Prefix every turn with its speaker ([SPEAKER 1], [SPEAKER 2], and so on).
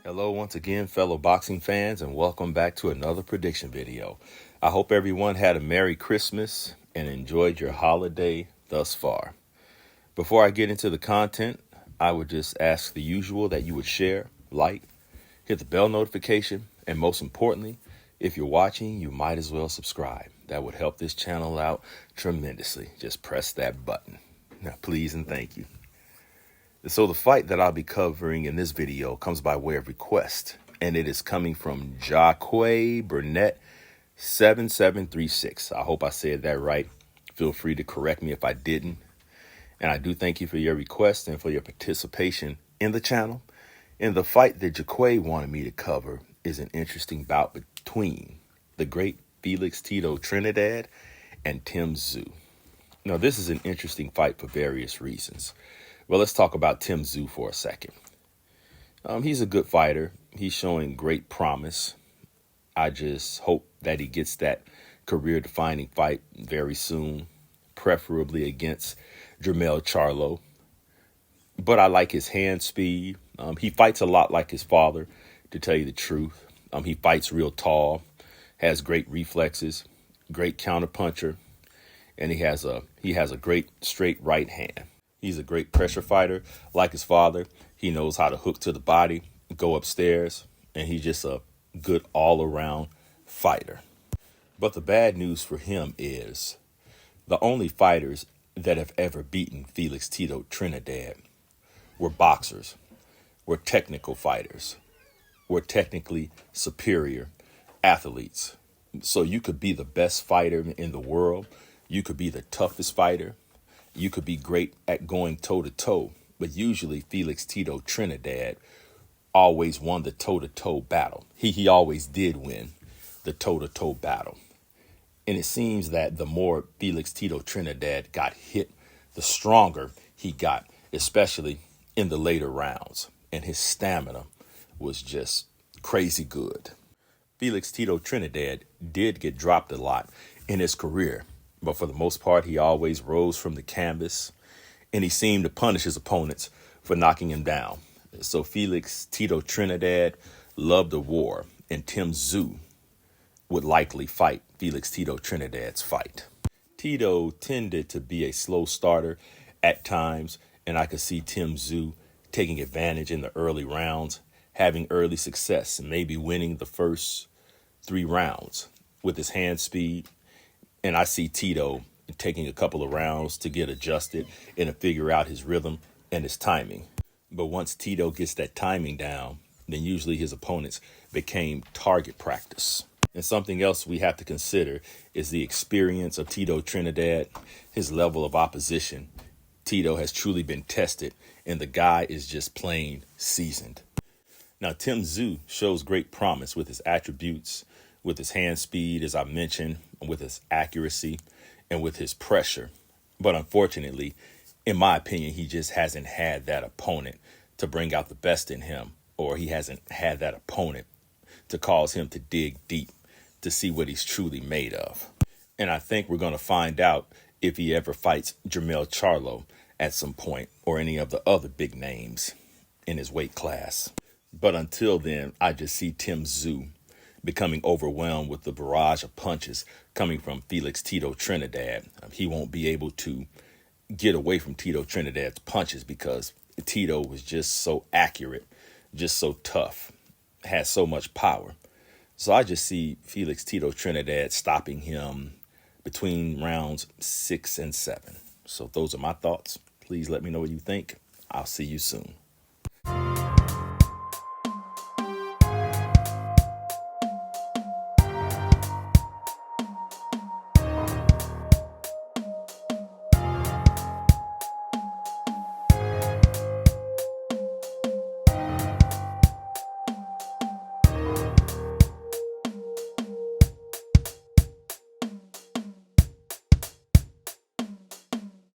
[SPEAKER 1] Hello once again, fellow boxing fans, and welcome back to another prediction video. I hope everyone had a Merry Christmas and enjoyed your holiday thus far. Before I get into the content, I would just ask the usual that you would share, like, hit the bell notification, and most importantly, if you're watching, you might as well subscribe. That would help this channel out tremendously. Just press that button. Now, please and thank you. So the fight that I'll be covering in this video comes by way of request, and it is coming from Jacque Burnett 7736. I hope I said that right. Feel free to correct me if I didn't. And I do thank you for your request and for your participation in the channel. And the fight that Jacque wanted me to cover is an interesting bout between the great Felix Tito Trinidad and Tim Tszyu. Now, this is an interesting fight for various reasons. Well, let's talk about Tim Tszyu for a second. He's a good fighter. He's showing great promise. I just hope that he gets that career-defining fight very soon, preferably against Jermell Charlo. But I like his hand speed. He fights a lot like his father, to tell you the truth. He fights real tall, has great reflexes, great counterpuncher, and he has a great straight right hand. He's a great pressure fighter. Like his father, he knows how to hook to the body, go upstairs, and he's just a good all-around fighter. But the bad news for him is the only fighters that have ever beaten Felix Tito Trinidad were boxers, were technical fighters, were technically superior athletes. So you could be the best fighter in the world. You could be the toughest fighter. You could be great at going toe-to-toe, but usually Felix Tito Trinidad always won the toe-to-toe battle. He always did win the toe-to-toe battle. And it seems that the more Felix Tito Trinidad got hit, the stronger he got, especially in the later rounds. And his stamina was just crazy good. Felix Tito Trinidad did get dropped a lot in his career, but for the most part, he always rose from the canvas, and he seemed to punish his opponents for knocking him down. So Felix Tito Trinidad loved a war, and Tim Tszyu would likely fight Felix Tito Trinidad's fight. Tito tended to be a slow starter at times, and I could see Tim Tszyu taking advantage in the early rounds, having early success, and maybe winning the first 3 rounds with his hand speed. And I see Tito taking a couple of rounds to get adjusted and to figure out his rhythm and his timing. But once Tito gets that timing down, then usually his opponents became target practice. And something else we have to consider is the experience of Tito Trinidad, his level of opposition. Tito has truly been tested, and the guy is just plain seasoned. Now, Tim Tszyu shows great promise with his attributes, with his hand speed, as I mentioned, with his accuracy, and with his pressure. But unfortunately, in my opinion, he just hasn't had that opponent to bring out the best in him, or he hasn't had that opponent to cause him to dig deep to see what he's truly made of. And I think we're going to find out if he ever fights Jermell Charlo at some point, or any of the other big names in his weight class. But until then, I just see Tim Tszyu becoming overwhelmed with the barrage of punches coming from Felix Tito Trinidad. He won't be able to get away from Tito Trinidad's punches because Tito was just so accurate, just so tough, has so much power. So I just see Felix Tito Trinidad stopping him between rounds 6 and 7. So those are my thoughts. Please let me know what you think. I'll see you soon.